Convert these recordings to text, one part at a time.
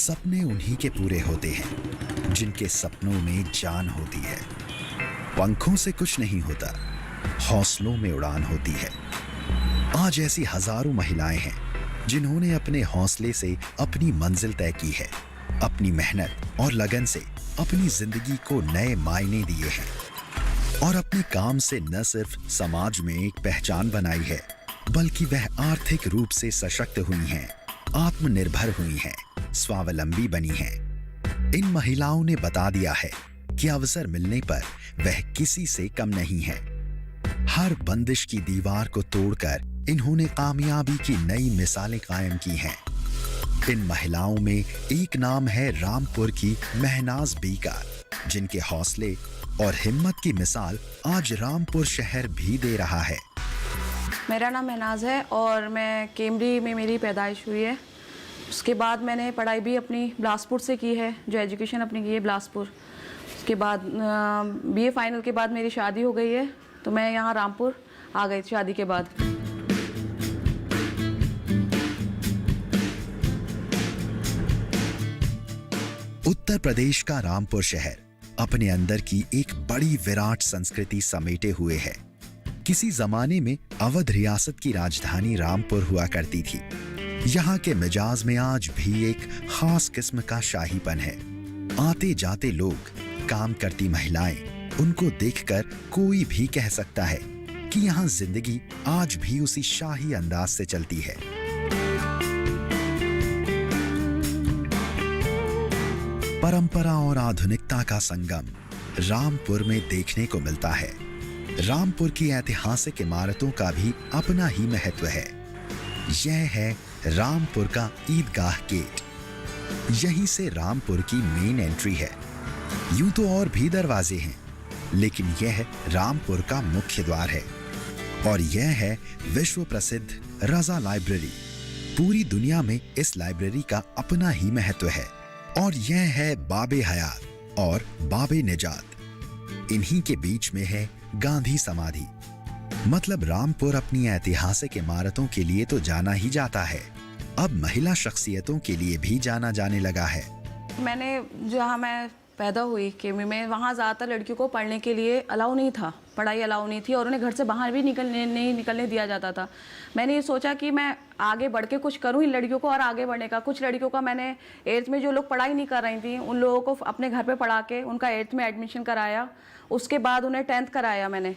सपने उन्हीं के पूरे होते हैं जिनके सपनों में जान होती है। पंखों से कुछ नहीं होता, हौसलों में उड़ान होती है। आज ऐसी हजारों महिलाएं हैं जिन्होंने अपने हौसले से अपनी मंजिल तय की है, अपनी मेहनत और लगन से अपनी जिंदगी को नए मायने दिए हैं और अपने काम से न सिर्फ समाज में एक पहचान बनाई है, बल्कि वह आर्थिक रूप से सशक्त हुई हैं, आत्मनिर्भर हुई हैं, स्वावलंबी बनी हैं। इन महिलाओं ने बता दिया है कि अवसर मिलने पर वह किसी से कम नहीं है। हर बंदिश की दीवार को तोड़कर इन्होंने कामयाबी की नई मिसालें कायम की हैं। इन महिलाओं में एक नाम है रामपुर की महनाज बी का, जिनके हौसले और हिम्मत की मिसाल आज रामपुर शहर भी दे रहा है। मेरा नाम महनाज है और मैं केमरी में मेरी पैदाइश हुई है। उसके बाद मैंने पढ़ाई भी अपनी बिलासपुर से की है, जो एजुकेशन अपनी की है बिलासपुर। उसके बाद बीए फाइनल के बाद मेरी शादी हो गई है, तो मैं यहाँ रामपुर आ गई शादी के बाद। उत्तर प्रदेश का रामपुर शहर अपने अंदर की एक बड़ी विराट संस्कृति समेटे हुए है। किसी जमाने में अवध रियासत की राजधानी रामपुर हुआ करती थी। यहाँ के मिजाज में आज भी एक खास किस्म का शाहीपन है। आते जाते लोग, काम करती महिलाएं, उनको देखकर कोई भी कह सकता है कि यहाँ जिंदगी आज भी उसी शाही अंदाज से चलती है। परंपरा और आधुनिकता का संगम रामपुर में देखने को मिलता है। रामपुर की ऐतिहासिक इमारतों का भी अपना ही महत्व है। यह है रामपुर का ईदगाह गेट। यहीं से रामपुर की मेन एंट्री है। यूं तो और भी दरवाजे हैं, लेकिन यह रामपुर का मुख्य द्वार है। और यह है विश्व प्रसिद्ध रजा लाइब्रेरी। पूरी दुनिया में इस लाइब्रेरी का अपना ही महत्व है। और यह है बाबे हयात और बाबे निजात। इन्हीं के बीच में है गांधी समाधि। मतलब रामपुर अपनी ऐतिहासिक इमारतों के लिए तो जाना ही जाता है, अब महिला शख्सियतों के लिए भी जाना जाने लगा है। मैंने जहाँ मैं पैदा हुई केमी में, वहाँ ज़्यादातर लड़कियों को पढ़ने के लिए अलाउ नहीं था, पढ़ाई अलाउ नहीं थी और उन्हें घर से बाहर भी नहीं निकलने दिया जाता था। मैंने ये सोचा कि मैं आगे बढ़ के कुछ करूँ इन लड़कियों को और आगे बढ़ने का। कुछ लड़कियों का मैंने 8th में जो लोग पढ़ाई नहीं कर रही थी उन लोगों को अपने घर पे पढ़ा के उनका 8th में एडमिशन कराया। उसके बाद उन्हें 10th कराया मैंने।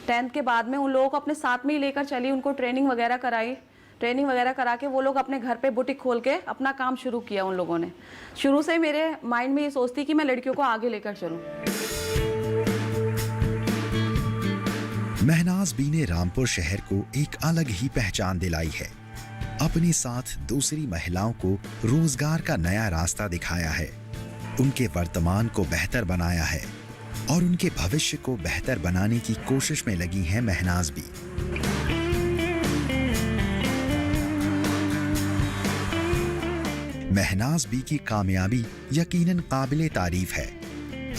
10th के बाद में उन लोगों को अपने साथ में ही लेकर चली, उनको ट्रेनिंग वगैरह कराई। ट्रेनिंग वगैरह करा के वो लोग अपने घर पे बुटीक खोल के अपना काम शुरू किया। उन लोगों ने शुरू से मेरे माइंड में ये सोचती कि मैं लड़कियों को आगे लेकर चलूं। महनाज बी ने रामपुर शहर को एक अलग ही पहचान दिलाई है। अपने साथ दूसरी महिलाओं को रोजगार का नया रास्ता दिखाया है, उनके वर्तमान को बेहतर बनाया है और उनके भविष्य को बेहतर बनाने की कोशिश में लगी हैं महनाज बी। महनाज बी की कामयाबी यकीनन काबिले तारीफ है।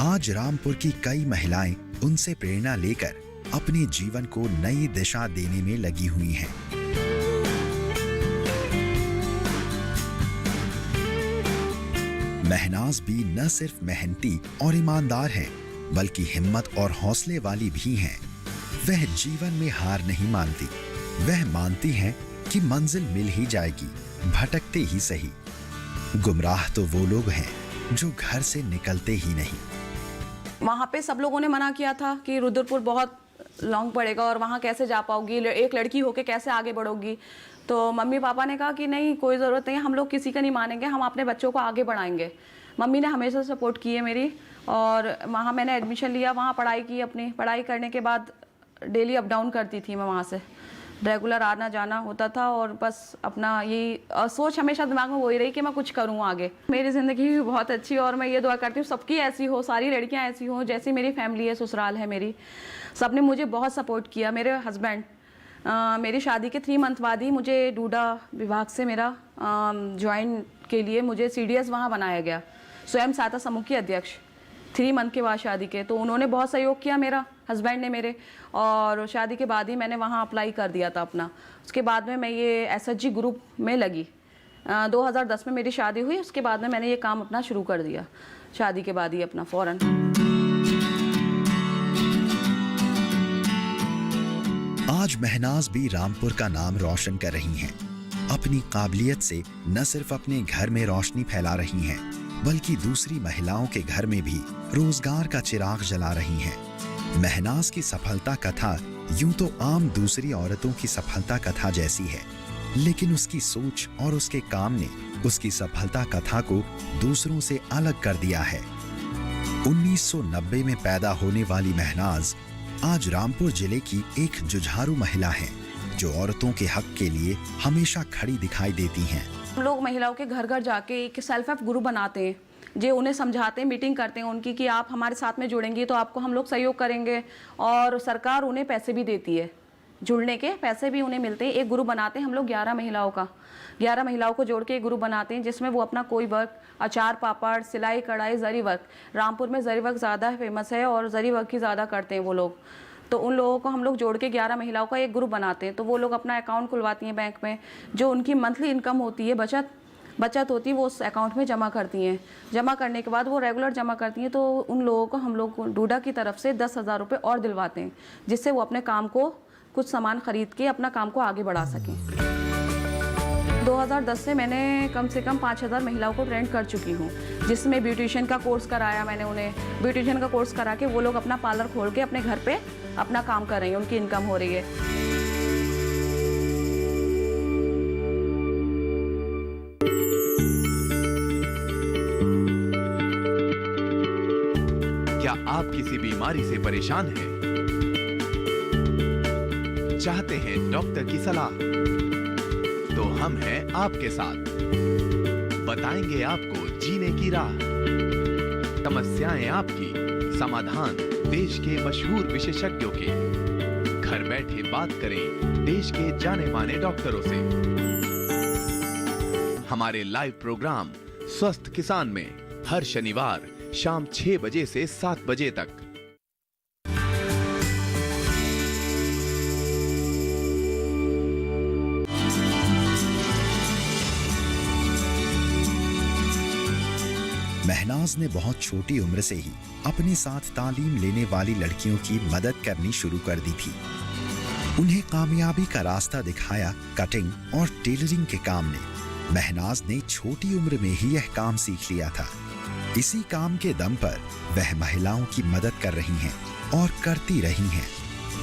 आज रामपुर की कई महिलाएं उनसे प्रेरणा लेकर अपने जीवन को नई दिशा देने में लगी हुई हैं। महनाज बी न सिर्फ मेहनती और ईमानदार हैं, बल्कि हिम्मत और हौसले वाली भी हैं। वह जीवन में हार नहीं मानती। वह मानती हैं कि मंजिल मिल ही जाएगी, भटकते ही सही। गुमराह तो वो लोग हैं जो घर से निकलते ही नहीं। वहाँ पे सब लोगों ने मना किया था कि रुद्रपुर बहुत लॉन्ग पड़ेगा और वहाँ कैसे जा पाओगी, एक लड़की होके कैसे आगे बढ़ोगी। तो मम्मी पापा ने कहा कि नहीं, कोई ज़रूरत नहीं, हम लोग किसी का नहीं मानेंगे, हम अपने बच्चों को आगे बढ़ाएंगे। मम्मी ने हमेशा सपोर्ट की है मेरी। और वहाँ मैंने एडमिशन लिया, वहाँ पढ़ाई की। अपनी पढ़ाई करने के बाद डेली अप डाउन करती थी मैं, वहाँ से रेगुलर आना जाना होता था। और बस अपना यही सोच हमेशा दिमाग में वही रही कि मैं कुछ करूँ आगे। मेरी ज़िंदगी भी बहुत अच्छी और मैं ये दुआ करती हूँ सबकी ऐसी हो, सारी लड़कियाँ ऐसी हों जैसी मेरी फैमिली है, ससुराल है मेरी। सबने मुझे बहुत सपोर्ट किया। मेरे हस्बैंड मेरी शादी के 3 मंथ बाद ही मुझे डूडा विभाग से मेरा ज्वाइन के लिए मुझे CDS वहाँ बनाया गया, स्वयं सहायता समूह की अध्यक्ष। 3 मंथ के बाद शादी के, तो उन्होंने बहुत सहयोग किया मेरा, हस्बैंड ने मेरे। और शादी के बाद ही मैंने वहाँ अप्लाई कर दिया था अपना। उसके बाद में मैं ये SHG ग्रुप में लगी। 2010 में मेरी शादी हुई, उसके बाद में मैंने ये काम अपना शुरू कर दिया, शादी के बाद ही अपना फ़ौरन। आज महनाज भी रामपुर का नाम रोशन कर रही हैं। अपनी काबिलियत से न सिर्फ अपने घर में रोशनी फैला रही हैं, बल्कि दूसरी महिलाओं के घर में भी रोजगार का चिराग जला रही हैं। महनाज की सफलता कथा यूं तो आम दूसरी औरतों की सफलता कथा जैसी है, लेकिन उसकी सोच और उसके काम ने उसकी सफलता कथा को दूसरों से अलग कर दिया है। 1990 में पैदा होने वाली महनाज आज रामपुर जिले की एक जुझारू महिला है, जो औरतों के हक के लिए हमेशा खड़ी दिखाई देती हैं। हम लोग महिलाओं के घर घर जाके एक सेल्फ हेल्प ग्रुप बनाते हैं, जो उन्हें समझाते हैं, मीटिंग करते हैं उनकी कि आप हमारे साथ में जुड़ेंगी तो आपको हम लोग सहयोग करेंगे, और सरकार उन्हें पैसे भी देती है, जुड़ने के पैसे भी उन्हें मिलते हैं। एक ग्रुप बनाते हैं हम लोग 11 महिलाओं का, 11 महिलाओं को जोड़ के एक ग्रुप बनाते हैं, जिसमें वो अपना कोई वर्क, अचार पापड़, सिलाई कढ़ाई, जरी वर्क, रामपुर में जरी वर्क ज़्यादा फेमस है और जरी वर्क ही ज़्यादा करते हैं वो लोग, तो उन लोगों को हम लोग जोड़ के 11 महिलाओं का एक ग्रुप बनाते हैं। तो वो लोग अपना अकाउंट खुलवाती हैं बैंक में, जो उनकी मंथली इनकम होती है, बचत होती है, वो उस अकाउंट में जमा करती हैं। जमा करने के बाद वो रेगुलर जमा करती हैं, तो उन लोगों को हम लोग डूडा की तरफ से 10,000 रुपये और दिलवाते हैं, जिससे वो अपने काम को, कुछ सामान खरीद के अपना काम को आगे बढ़ा सकें। 2010 से मैंने कम से कम 5,000 महिलाओं को ट्रेंड कर चुकी हूँ, जिसमें ब्यूटिशियन का कोर्स कराया मैंने उन्हें। ब्यूटिशियन का कोर्स करा के वो लोग अपना पार्लर खोल के अपने घर पे अपना काम कर रही हैं, उनकी इनकम हो रही है। क्या आप किसी बीमारी से परेशान हैं? चाहते हैं डॉक्टर की सलाह? तो हम हैं आपके साथ, बताएंगे आपको जीने की राह। समस्याएं आपकी, समाधान देश के मशहूर विशेषज्ञों के। घर बैठे बात करें देश के जाने माने डॉक्टरों से। हमारे लाइव प्रोग्राम स्वस्थ किसान में हर शनिवार शाम 6 बजे से 7 बजे तक। महनाज ने बहुत छोटी उम्र से ही अपने साथ तालीम लेने वाली लड़कियों की मदद करनी शुरू कर दी थी। उन्हें कामयाबी का रास्ता दिखाया कटिंग और टेलरिंग के काम ने। महनाज ने छोटी उम्र में ही यह काम सीख लिया था। इसी काम के दम पर वह महिलाओं की मदद कर रही हैं और करती रही हैं।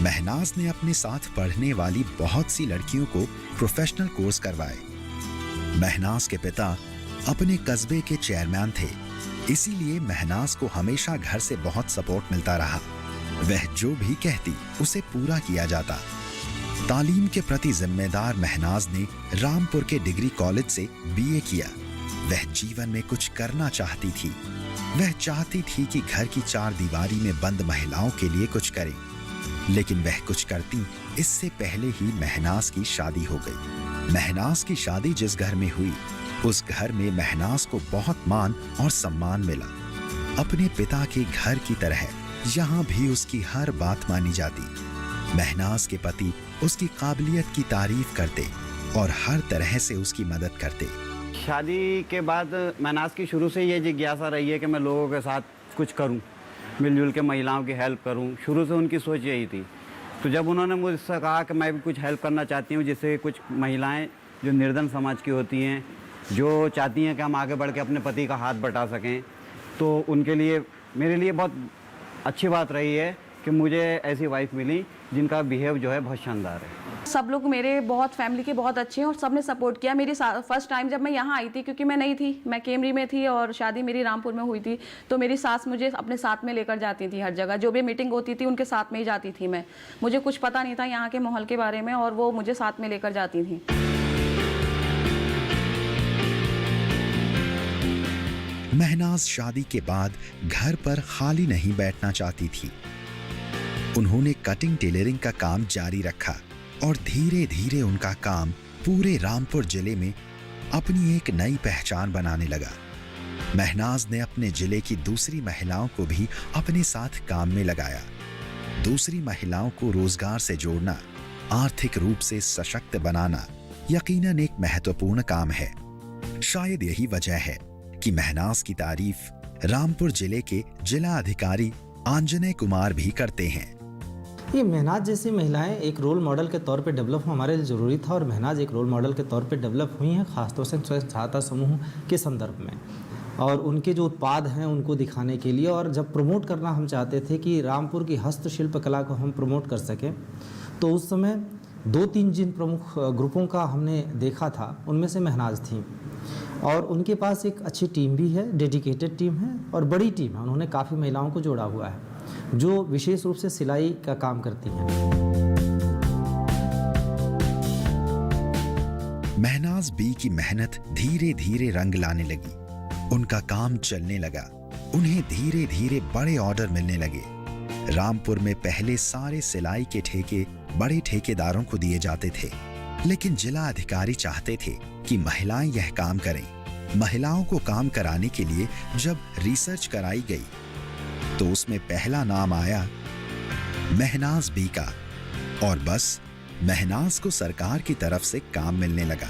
महनाज ने अपने साथ पढ़ने वाली बहुत सी लड़कियों को प्रोफेशनल कोर्स करवाए। महनाज के पिता अपने कस्बे के चेयरमैन थे, इसीलिए महनाज को हमेशा घर से बहुत सपोर्ट मिलता रहा। वह जो भी कहती उसे पूरा किया जाता। तालीम के प्रति जिम्मेदार महनाज ने रामपुर के डिग्री कॉलेज से बीए किया। वह जीवन में कुछ करना चाहती थी। वह चाहती थी कि घर की 4 दीवारी में बंद महिलाओं के लिए कुछ करे, लेकिन वह कुछ करती इससे पहले ही महनाज की शादी हो गई। महनाज की शादी जिस घर में हुई, उस घर में महनाज को बहुत मान और सम्मान मिला। अपने पिता के घर की तरह यहाँ भी उसकी हर बात मानी जाती। महनाज के पति उसकी काबिलियत की तारीफ करते और हर तरह से उसकी मदद करते। शादी के बाद महनाज की शुरू से ये जिज्ञासा रही है कि मैं लोगों के साथ कुछ करूं, मिलजुल के महिलाओं की हेल्प करूं। शुरू से उनकी सोच यही थी। तो जब उन्होंने मुझसे कहा कि मैं भी कुछ हेल्प करना चाहती हूं, जिससे कुछ महिलाएं जो निर्धन समाज की होती हैं, जो चाहती हैं कि हम आगे बढ़ के अपने पति का हाथ बटा सकें, तो उनके लिए मेरे लिए बहुत अच्छी बात रही है कि मुझे ऐसी वाइफ मिली जिनका बिहेव जो है बहुत शानदार है। सब लोग मेरे बहुत फैमिली के बहुत अच्छे हैं और सबने सपोर्ट किया। मेरी फर्स्ट टाइम जब मैं यहाँ आई थी, क्योंकि मैं नहीं थी, मैं केमरी में थी और शादी मेरी रामपुर में हुई थी, तो मेरी सास मुझे अपने साथ में लेकर जाती थी हर जगह। जो भी मीटिंग होती थी उनके साथ में ही जाती थी मैं। मुझे कुछ पता नहीं था यहाँ के माहौल के बारे में, और वो मुझे साथ में लेकर जाती थी। महनाज शादी के बाद घर पर खाली नहीं बैठना चाहती थी। उन्होंने कटिंग टेलरिंग का काम जारी रखा और धीरे धीरे उनका काम पूरे रामपुर जिले में अपनी एक नई पहचान बनाने लगा। महनाज ने अपने जिले की दूसरी महिलाओं को भी अपने साथ काम में लगाया। दूसरी महिलाओं को रोजगार से जोड़ना, आर्थिक रूप से सशक्त बनाना यकीनन एक महत्वपूर्ण काम है। शायद यही वजह है कि महनाज की तारीफ रामपुर जिले के जिला अधिकारी आंजनेय कुमार भी करते हैं। ये महनाज जैसी महिलाएं एक रोल मॉडल के तौर पे डेवलप हो हमारे लिए ज़रूरी था, और महनाज एक रोल मॉडल के तौर पे डेवलप हुई हैं, खासतौर से स्वयं सहायता समूह के संदर्भ में, और उनके जो उत्पाद हैं उनको दिखाने के लिए। और जब प्रमोट करना हम चाहते थे कि रामपुर की हस्तशिल्प कला को हम प्रमोट कर सकें, तो उस समय 2-3 जिन प्रमुख ग्रुपों का हमने देखा था उनमें से महनाज थी, और उनके पास एक अच्छी टीम भी है, डेडिकेटेड टीम है और बड़ी टीम है। उन्होंने काफ़ी महिलाओं को जोड़ा हुआ है जो विशेष रूप से सिलाई का काम करती हैं। महनाज बी की मेहनत धीरे धीरे रंग लाने लगी। उनका काम चलने लगा। उन्हें धीरे धीरे बड़े ऑर्डर मिलने लगे। रामपुर में पहले सारे सिलाई के ठेके बड़े ठेकेदारों को दिए जाते थे, लेकिन जिला अधिकारी चाहते थे कि महिलाएं यह काम करें। महिलाओं को काम कराने के लिए जब रिसर्च कराई गई तो उसमें पहला नाम आया महनाज बी का, और बस महनाज को सरकार की तरफ से काम मिलने लगा।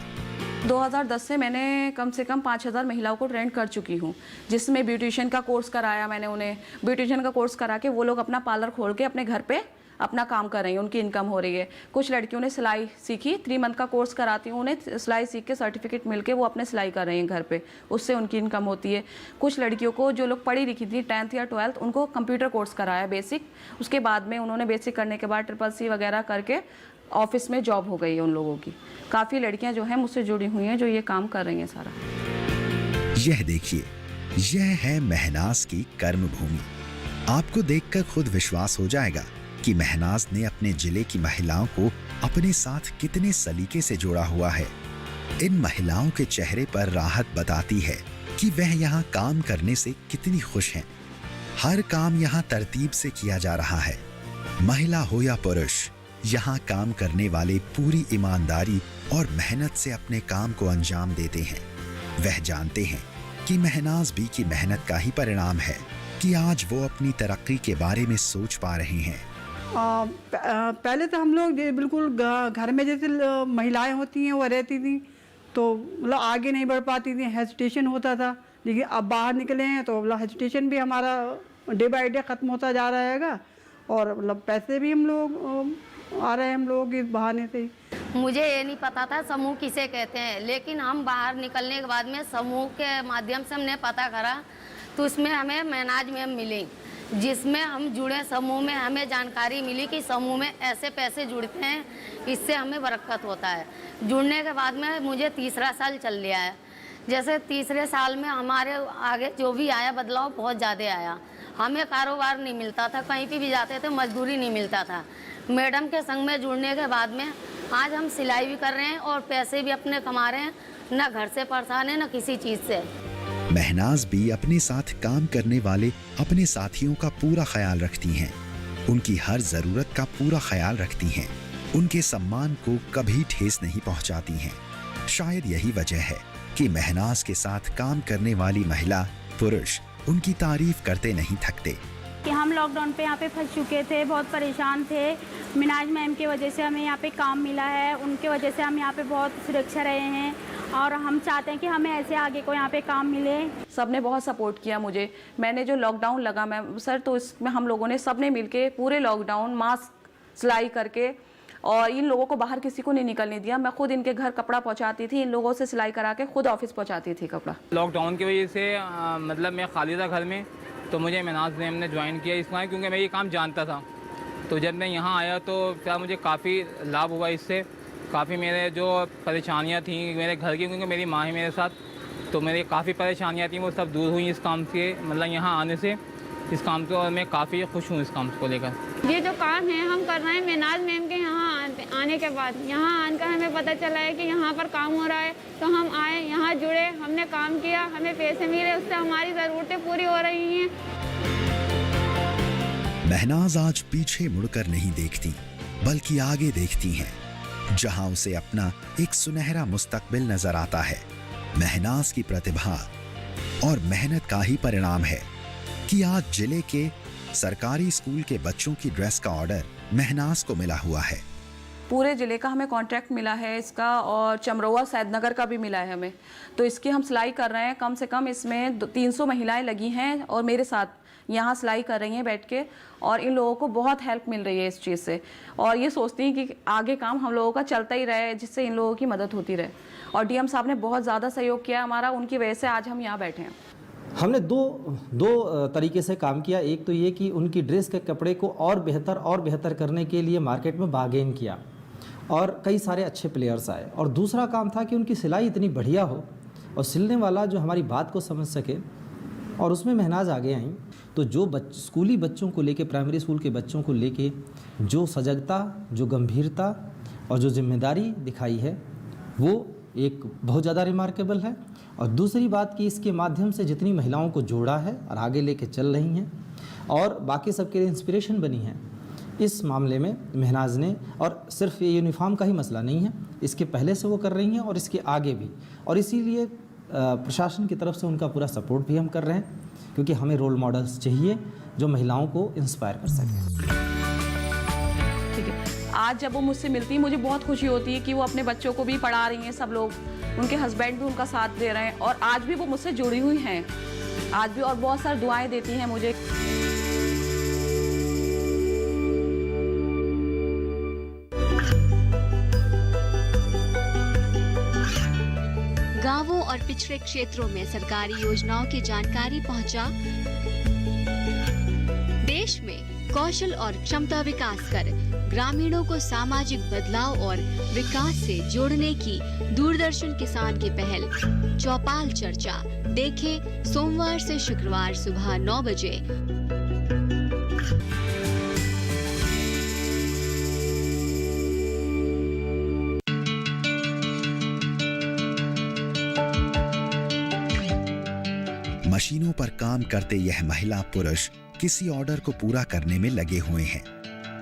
2010 से मैंने कम से कम 5000 महिलाओं को ट्रेंड कर चुकी हूँ, जिसमें ब्यूटिशियन का कोर्स कराया मैंने उन्हें। ब्यूटिशियन का कोर्स करा के वो लोग अपना पार्लर खोल के अपने घर पे अपना काम कर रही हैं, उनकी इनकम हो रही है। कुछ लड़कियों ने सिलाई सीखी, 3 मंथ का कोर्स कराती हूँ उन्हें, सिलाई सीख के सर्टिफिकेट मिलके वो अपने सिलाई कर रही हैं घर पे, उससे उनकी इनकम होती है। कुछ लड़कियों को जो लोग पढ़ी लिखी थी 10th या 12th, उनको कंप्यूटर कोर्स कराया बेसिक। उसके बाद में उन्होंने बेसिक करने के बाद CCC वगैरह करके ऑफिस में जॉब हो गई है उन लोगों की। काफ़ी लड़कियां जो हैं मुझसे जुड़ी हुई हैं जो ये काम कर रही हैं सारा। यह देखिए, यह है महनाज की कर्मभूमि। आपको देखकर खुद विश्वास हो जाएगा कि महनाज ने अपने जिले की महिलाओं को अपने साथ कितने सलीके से जोड़ा हुआ है। इन महिलाओं के चेहरे पर राहत बताती है कि वह यहाँ काम करने से कितनी खुश हैं। हर काम यहाँ तरतीब से किया जा रहा है। महिला हो या पुरुष, यहाँ काम करने वाले पूरी ईमानदारी और मेहनत से अपने काम को अंजाम देते हैं। वह जानते हैं कि महनाज बी की मेहनत का ही परिणाम है कि आज वो अपनी तरक्की के बारे में सोच पा रहे हैं। पहले तो हम लोग बिल्कुल घर में जैसे महिलाएं होती हैं वो रहती थी, तो मतलब आगे नहीं बढ़ पाती थी, हेजिटेशन होता था। लेकिन अब बाहर निकले हैं तो मतलब हेजिटेशन भी हमारा डे बाय डे ख़त्म होता जा रहा है, और मतलब पैसे भी हम लोग आ रहे हैं हम लोग इस बहाने से ही। मुझे ये नहीं पता था समूह किसे कहते हैं, लेकिन हम बाहर निकलने के बाद में समूह के माध्यम से हमने पता करा, तो उसमें हमें महनाज मैम मिली, जिसमें हम जुड़े। समूह में हमें जानकारी मिली कि समूह में ऐसे पैसे जुड़ते हैं, इससे हमें बरकत होता है। जुड़ने के बाद में मुझे 3रा साल चल लिया है। जैसे 3रे साल में हमारे आगे जो भी आया बदलाव बहुत ज़्यादा आया। हमें कारोबार नहीं मिलता था, कहीं पे भी जाते थे मजदूरी नहीं मिलता था। मैडम के संग में जुड़ने के बाद में आज हम सिलाई भी कर रहे हैं और पैसे भी अपने कमा रहे हैं, ना घर से परेशान है ना किसी चीज़ से। महनाज भी अपने साथ काम करने वाले अपने साथियों का पूरा ख्याल रखती हैं। उनकी हर जरूरत का पूरा ख्याल रखती हैं। उनके सम्मान को कभी ठेस नहीं पहुंचाती हैं। शायद यही वजह है कि महनाज के साथ काम करने वाली महिला पुरुष उनकी तारीफ करते नहीं थकते। कि हम लॉकडाउन पे यहाँ पे फंस चुके थे, बहुत परेशान थे। महनाज मैम की वजह से हमें यहाँ पे काम मिला है, उनके वजह से हम यहाँ पे बहुत सुरक्षा रहे हैं, और हम चाहते हैं कि हमें ऐसे आगे को यहाँ पे काम मिले। सबने बहुत सपोर्ट किया मुझे। मैंने जो लॉकडाउन लगा मैं सर, तो इसमें हम लोगों ने सबने मिलके पूरे लॉकडाउन मास्क सिलाई करके, और इन लोगों को बाहर किसी को नहीं निकलने दिया। मैं खुद इनके घर कपड़ा पहुंचाती थी, इन लोगों से सिलाई करा के खुद ऑफिस पहुंचाती थी कपड़ा। लॉकडाउन की वजह से मतलब मैं खाली था घर में, तो मुझे महनाज मैम ने ज्वाइन किया इसलिए क्योंकि मैं ये काम जानता था। तो जब मैं यहाँ आया तो क्या मुझे काफ़ी लाभ हुआ इससे। काफ़ी मेरे जो परेशानियाँ थी मेरे घर की, क्योंकि मेरी माँ है मेरे साथ, तो मेरी काफ़ी परेशानियाँ थी वो सब दूर हुई इस काम से, मतलब यहाँ आने से इस काम को, और मैं काफ़ी खुश हूँ इस काम को लेकर। ये जो काम है हम कर रहे हैं महनाज मैम के यहाँ आने के बाद, यहाँ आकर हमें पता चला है कि यहाँ पर काम हो रहा है, तो हम आए, यहाँ जुड़े, हमने काम किया, हमें पैसे मिले, उससे हमारी ज़रूरतें पूरी हो रही हैं। महनाज आज पीछे मुड़कर नहीं देखती, बल्कि आगे देखती हैं, जहां उसे अपना एक सुनहरा मुस्तकबिल नजर आता है। महनाज की प्रतिभा और मेहनत का ही परिणाम है कि आज जिले के सरकारी स्कूल के बच्चों की ड्रेस का ऑर्डर महनाज को मिला हुआ है। पूरे ज़िले का हमें कॉन्ट्रैक्ट मिला है इसका, और चमरौआ सैदनगर का भी मिला है हमें। तो इसकी हम सिलाई कर रहे हैं, कम से कम इसमें 300 महिलाएं लगी हैं और मेरे साथ यहाँ सिलाई कर रही हैं बैठ के, और इन लोगों को बहुत हेल्प मिल रही है इस चीज़ से, और ये सोचती हैं कि आगे काम हम लोगों का चलता ही रहे, जिससे इन लोगों की मदद होती रहे। और डीएम साहब ने बहुत ज़्यादा सहयोग किया हमारा, उनकी वजह से आज हम यहाँ बैठे हैं। हमने दो तरीके से काम किया। एक तो ये कि उनकी ड्रेस के कपड़े को और बेहतर करने के लिए मार्केट में बार्गेन किया और कई सारे अच्छे प्लेयर्स आए। और दूसरा काम था कि उनकी सिलाई इतनी बढ़िया हो और सिलने वाला जो हमारी बात को समझ सके, और उसमें महनाज आगे आई। तो जो स्कूली बच्चों को लेके, प्राइमरी स्कूल के बच्चों को लेके जो सजगता, जो गंभीरता और जो जिम्मेदारी दिखाई है, वो एक बहुत ज़्यादा रिमार्केबल है। और दूसरी बात कि इसके माध्यम से जितनी महिलाओं को जोड़ा है और आगे लेके चल रही हैं और बाकी सबके लिए इंस्पिरेशन बनी है, इस मामले में महनाज ने, और सिर्फ ये यूनिफॉर्म का ही मसला नहीं है, इसके पहले से वो कर रही हैं और इसके आगे भी। और इसीलिए प्रशासन की तरफ से उनका पूरा सपोर्ट भी हम कर रहे हैं, क्योंकि हमें रोल मॉडल्स चाहिए जो महिलाओं को इंस्पायर कर सकें। ठीक है, आज जब वो मुझसे मिलती है मुझे बहुत खुशी होती है कि वो अपने बच्चों को भी पढ़ा रही हैं, सब लोग, उनके हस्बैंड भी उनका साथ दे रहे हैं, और आज भी वो मुझसे जुड़ी हुई हैं आज भी, और बहुत सारी दुआएं देती हैं मुझे। गांवों और पिछड़े क्षेत्रों में सरकारी योजनाओं की जानकारी पहुंचा। देश में कौशल और क्षमता विकास कर ग्रामीणों को सामाजिक बदलाव और विकास से जोड़ने की दूरदर्शन किसान की पहल चौपाल चर्चा देखें सोमवार से शुक्रवार सुबह 9 बजे। मशीनों पर काम करते यह महिला पुरुष किसी ऑर्डर को पूरा करने में लगे हुए हैं।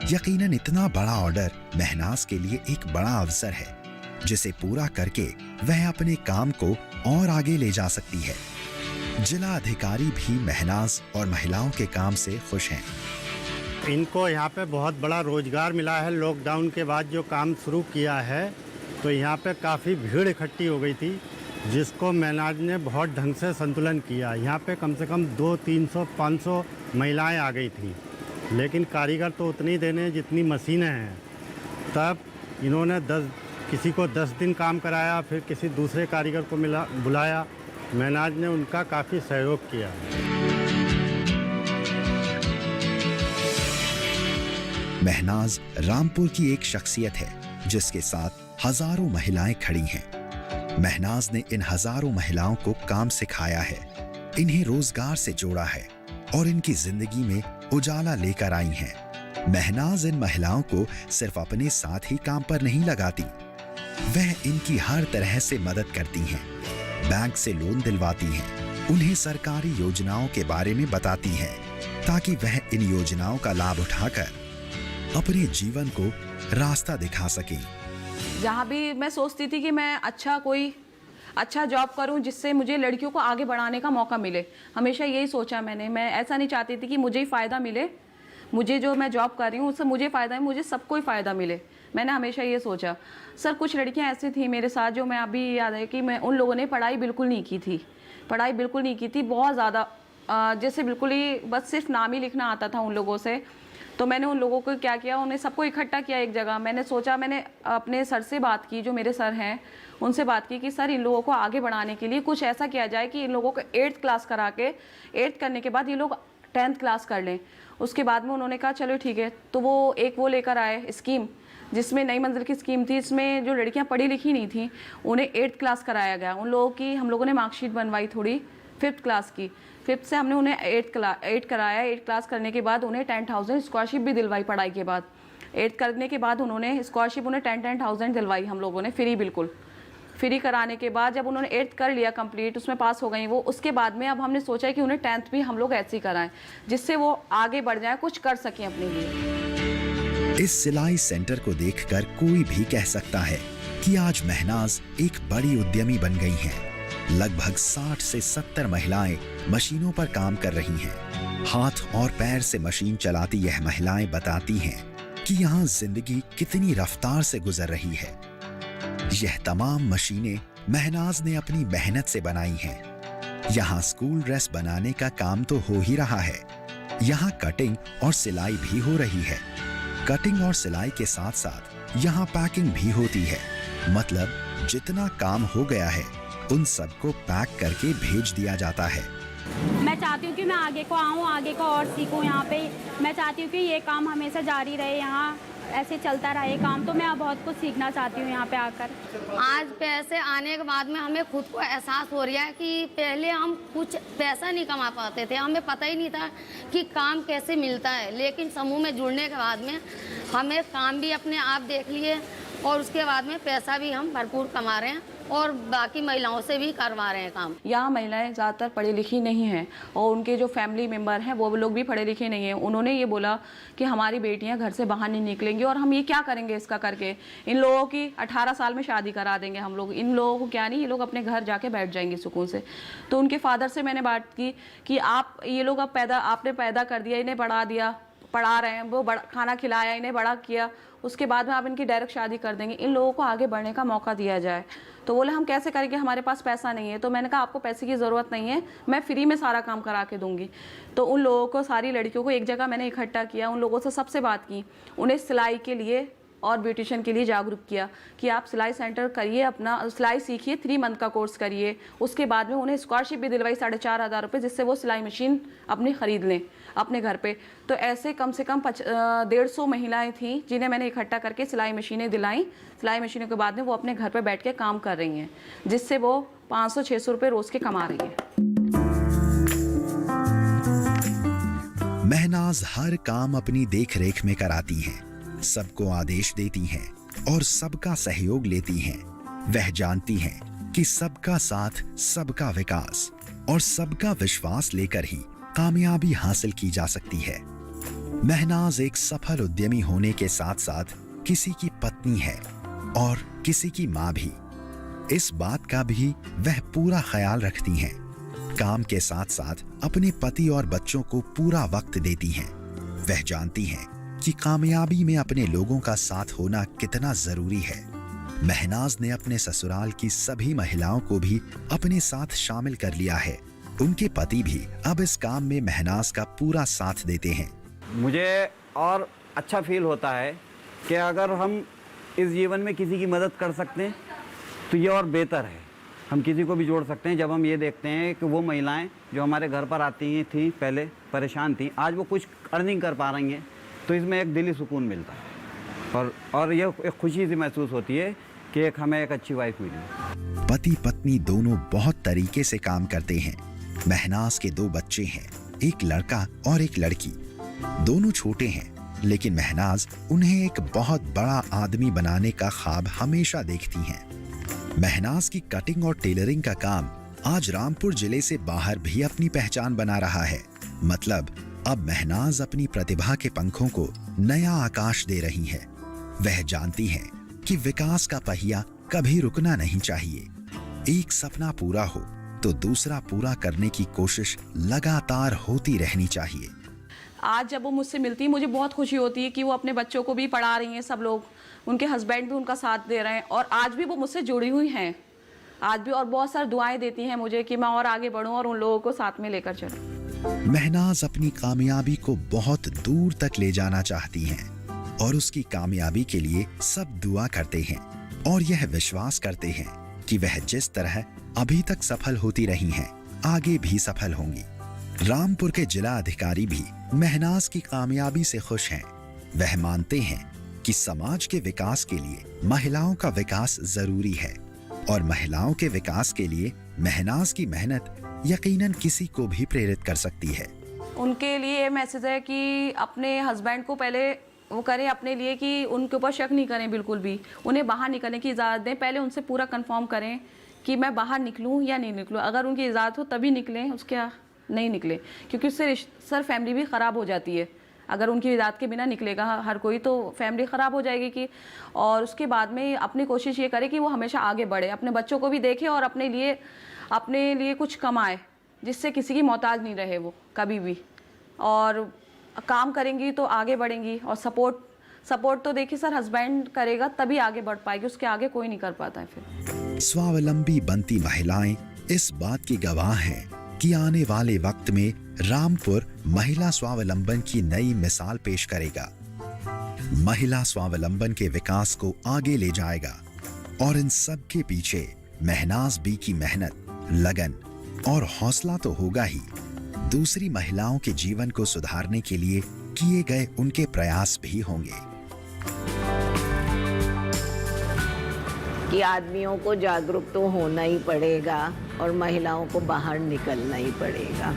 यकीनन इतना बड़ा ऑर्डर महनाज के लिए एक बड़ा अवसर है, जिसे पूरा करके वह अपने काम को और आगे ले जा सकती है। जिला अधिकारी भी महनाज और महिलाओं के काम से खुश हैं। इनको यहाँ पे बहुत बड़ा रोजगार मिला है। लॉकडाउन के बाद जो काम शुरू किया है, तो यहाँ पे काफ़ी भीड़ इकट्ठी हो गई थी, जिसको महनाज ने बहुत ढंग से संतुलन किया। यहाँ पे कम से कम 200-300-500 महिलाएं आ गई थी, लेकिन कारीगर तो उतनी देने जितनी मशीनें हैं। तब इन्होंने किसी को 10 दिन काम कराया, फिर किसी दूसरे कारीगर को बुलाया। महनाज ने उनका काफ़ी सहयोग किया। महनाज रामपुर की एक शख्सियत है जिसके साथ हजारों महिलाएं खड़ी हैं। महनाज ने इन हजारों महिलाओं को काम सिखाया है, इन्हें रोजगार से जोड़ा है और इनकी जिंदगी में उजाला लेकर आई हैं। महनाज इन महिलाओं को सिर्फ अपने साथ ही काम पर नहीं लगाती, वह इनकी हर तरह से मदद करती हैं, बैंक से लोन दिलवाती हैं, उन्हें सरकारी योजनाओं के बारे में बताती हैं, ताकि वह इन योजनाओं का लाभ उठाकर अपने जीवन को रास्ता दिखा सकें। जहाँ भी मैं सोचती थी कि मैं अच्छा जॉब करूं जिससे मुझे लड़कियों को आगे बढ़ाने का मौका मिले, हमेशा यही सोचा मैंने। मैं ऐसा नहीं चाहती थी कि मुझे ही फ़ायदा मिले, मुझे जो मैं जॉब कर रही हूँ उससे मुझे फ़ायदा है, मुझे सबको ही फ़ायदा मिले। मैंने हमेशा ये सोचा। सर, कुछ लड़कियाँ ऐसी थी मेरे साथ जो मैं अभी याद है कि मैं उन लोगों ने पढ़ाई बिल्कुल नहीं की थी, बहुत ज़्यादा, जैसे बिल्कुल ही बस सिर्फ नाम ही लिखना आता था उन लोगों से। तो मैंने उन लोगों को क्या किया, उन्हें सबको इकट्ठा किया एक जगह। मैंने सोचा, मैंने अपने सर से बात की, जो मेरे सर हैं उनसे बात की कि सर, इन लोगों को आगे बढ़ाने के लिए कुछ ऐसा किया जाए कि इन लोगों को 8th क्लास करा के 8th करने के बाद ये लोग 10th क्लास कर लें। उसके बाद में उन्होंने कहा चलो ठीक है। तो वो लेकर आए स्कीम, जिसमें नई मंजिल की स्कीम थी। इसमें जो लड़कियां पढ़ी लिखी नहीं थी उन्हें 8th क्लास कराया गया। उन लोगों की हम लोगों ने मार्कशीट बनवाई थोड़ी 5th क्लास की। 5th से हमने उन्हें 8 कराया। 8 क्लास करने के बाद उन्हें 10,000 स्कॉलरशिप भी दिलवाई पढ़ाई के बाद। 8 करने के बाद उन्होंने स्कॉलरशिप उन्हें 10,000 दिलवाई हम लोगों ने फ्री, बिल्कुल फ्री कराने के बाद जब उन्होंने 8th कर लिया कंप्लीट, उसमें पास हो गई वो। उसके बाद में अब हमने सोचा कि उन्हें 10th भी हम लोग ऐसे ही कराएं, जिससे वो आगे बढ़ जाए, कुछ कर सकें अपने लिए। इस सिलाई सेंटर को देखकर कोई भी कह सकता है कि आज महनाज एक बड़ी उद्यमी बन गई हैं। लगभग 60 से 70 महिलाएं मशीनों पर काम कर रही हैं। हाथ और पैर से मशीन चलाती यह महिलाएं बताती हैं कि यहाँ जिंदगी कितनी रफ्तार से गुजर रही है। यह तमाम मशीनें महनाज ने अपनी मेहनत से बनाई हैं। यहाँ स्कूल ड्रेस बनाने का काम तो हो ही रहा है, यहाँ कटिंग और सिलाई भी हो रही है। कटिंग और सिलाई के साथ साथ यहाँ पैकिंग भी होती है। मतलब जितना काम हो गया है उन सबको पैक करके भेज दिया जाता है। मैं चाहती हूँ कि मैं आगे को आऊँ, आगे को और सीखूँ यहाँ पे। मैं चाहती हूँ कि ये काम हमेशा जारी रहे, यहाँ ऐसे चलता रहे काम। तो मैं बहुत कुछ सीखना चाहती हूँ यहाँ पे आकर। आज पैसे आने के बाद में हमें खुद को एहसास हो रहा है कि पहले हम कुछ पैसा नहीं कमा पाते थे, हमें पता ही नहीं था कि काम कैसे मिलता है। लेकिन समूह में जुड़ने के बाद में हमें काम भी अपने आप देख लिए और उसके बाद में पैसा भी हम भरपूर कमा रहे हैं और बाकी महिलाओं से भी करवा रहे हैं काम। यहाँ महिलाएं ज़्यादातर पढ़ी लिखी नहीं हैं और उनके जो फैमिली मेम्बर हैं वो लोग भी पढ़े लिखे नहीं हैं। उन्होंने ये बोला कि हमारी बेटियां घर से बाहर नहीं निकलेंगी और हम ये क्या करेंगे इसका करके। इन लोगों की 18 साल में शादी करा देंगे हम लोग। इन लोगों को क्या नहीं, ये लोग अपने घर जाके बैठ जाएंगे सुकून से। तो उनके फादर से मैंने बात की कि आप ये लोग अब आपने पैदा कर दिया, इन्हें बढ़ा दिया, पढ़ा रहे हैं, वो खाना खिलाया, इन्हें बड़ा किया, उसके बाद में आप इनकी डायरेक्ट शादी कर देंगे। इन लोगों को आगे बढ़ने का मौका दिया जाए। तो बोले हम कैसे करेंगे, हमारे पास पैसा नहीं है। तो मैंने कहा आपको पैसे की ज़रूरत नहीं है, मैं फ्री में सारा काम करा के दूंगी। तो उन लोगों को, सारी लड़कियों को एक जगह मैंने इकट्ठा किया, उन लोगों से सबसे बात की, उन्हें सिलाई के लिए और ब्यूटिशियन के लिए जागरूक किया कि आप सिलाई सेंटर करिए, अपना सिलाई सीखिए, 3 मंथ का कोर्स करिए। उसके बाद में उन्हें स्कॉलरशिप भी दिलवाई 4,500 रुपये, जिससे वो सिलाई मशीन अपनी ख़रीद लें अपने घर पे। तो ऐसे कम से कम 150 महिलाएं थीं जिन्हें मैंने इकट्ठा करके सिलाई मशीनें दिलाई। सिलाई मशीनों के बाद में वो अपने घर पे बैठ के काम कर रही हैं, जिससे वो 500-600 रुपये रोज़ के कमा रही हैं। महनाज हर काम अपनी देख रेख में कराती हैं, सबको आदेश देती हैं और सबका सहयोग लेती हैं। वह जानती हैं कि सबका साथ, सबका विकास और सबका विश्वास लेकर ही कामयाबी हासिल की जा सकती है। महनाज एक सफल उद्यमी होने के साथ साथ किसी की पत्नी है और किसी की माँ भी। इस बात का भी वह पूरा ख्याल रखती हैं। काम के साथ साथ अपने पति और बच्चों को पूरा वक्त देती हैं। वह जानती हैं कि कामयाबी में अपने लोगों का साथ होना कितना जरूरी है। महनाज ने अपने ससुराल की सभी महिलाओं को भी अपने साथ शामिल कर लिया है। उनके पति भी अब इस काम में महनाज का पूरा साथ देते हैं। मुझे और अच्छा फील होता है कि अगर हम इस जीवन में किसी की मदद कर सकते हैं तो ये और बेहतर है। हम किसी को भी जोड़ सकते हैं। जब हम ये देखते हैं कि वो महिलाएं जो हमारे घर पर आती थी, पहले परेशान थी, आज वो कुछ अर्निंग कर पा रही हैं, तो इसमें एक दिली सुकून मिलता है और ये एक खुशी सी महसूस होती है कि हमें एक अच्छी वाइफ मिली। पति पत्नी दोनों बहुत तरीके से काम करते हैं। महनाज के 2 बच्चे हैं, एक लड़का और एक लड़की। दोनों छोटे हैं, लेकिन महनाज उन्हें एक बहुत बड़ा आदमी बनाने का ख्वाब हमेशा देखती हैं। महनाज की कटिंग और टेलरिंग का काम आज रामपुर जिले से बाहर भी अपनी पहचान बना रहा है। मतलब अब महनाज अपनी प्रतिभा के पंखों को नया आकाश दे रही है। वह जानती हैं कि विकास का पहिया कभी रुकना नहीं चाहिए। एक सपना पूरा हो तो दूसरा पूरा करने की कोशिश लगातार होती रहनी चाहिए। आज जब वो मुझसे मिलती है मुझे बहुत खुशी होती है कि वो अपने बच्चों को भी पढ़ा रही हैं, सब लोग, उनके हस्बैंड भी उनका साथ दे रहे हैं और आज भी वो मुझसे जुड़ी हुई हैं आज भी, और बहुत सारी दुआएं देती हैं मुझे कि मैं और आगे बढ़ूं और उन लोगों को साथ में लेकर चलूं। महनाज अपनी कामयाबी को बहुत दूर तक ले जाना चाहती हैं और उसकी कामयाबी के लिए सब दुआ करते हैं और यह विश्वास करते हैं कि वह जिस तरह अभी तक सफल होती रही हैं, आगे भी सफल होंगी। रामपुर के जिला अधिकारी भी महनाज की कामयाबी से खुश हैं। वह मानते हैं कि समाज के विकास के लिए महिलाओं का विकास जरूरी है और महिलाओं के विकास के लिए महनाज की मेहनत यकीनन किसी को भी प्रेरित कर सकती है। उनके लिए ये मैसेज है कि अपने हस्बैंड को पहले वो करें अपने लिए कि उनके ऊपर शक नहीं करें बिल्कुल भी, उन्हें बाहर निकलने की इजाज़त दें। पहले उनसे पूरा कंफर्म करें कि मैं बाहर निकलूं या नहीं निकलूं। अगर उनकी इजाज़त हो तभी निकलें, उसके नहीं निकले, क्योंकि उससे सर फैमिली भी ख़राब हो जाती है। अगर उनकी इजाज़त के बिना निकलेगा हर कोई तो फैमिली ख़राब हो जाएगी कि। और उसके बाद में अपनी कोशिश ये करे कि वो हमेशा आगे बढ़े, अपने बच्चों को भी देखे और अपने लिए कुछ कमाए, जिससे किसी की मोहताज नहीं रहे वो कभी भी। और काम करेंगी तो आगे बढ़ेंगी और सपोर्ट तो देखिए सर हस्बैंड करेगा तभी आगे बढ़ पाएगी, उसके आगे कोई नहीं कर पाता है फिर। स्वावलंबी बनती महिलाएं इस बात की गवाह हैं कि आने वाले वक्त में रामपुर महिला स्वावलंबन की नई मिसाल पेश करेगा। महिला स्वावलंबन के विकास को आगे ले जाएगा और इन सब के पीछे महनाज बी की मेहनत, लगन और हौसला तो होगा ही, दूसरी महिलाओं के जीवन को सुधारने के लिए किए गए उनके प्रयास भी होंगे। कि आदमियों को जागरूक तो होना ही पड़ेगा और महिलाओं को बाहर निकलना ही पड़ेगा।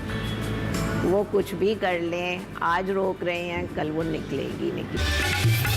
वो कुछ भी कर लें, आज रोक रहे हैं कल वो निकलेगी नहीं।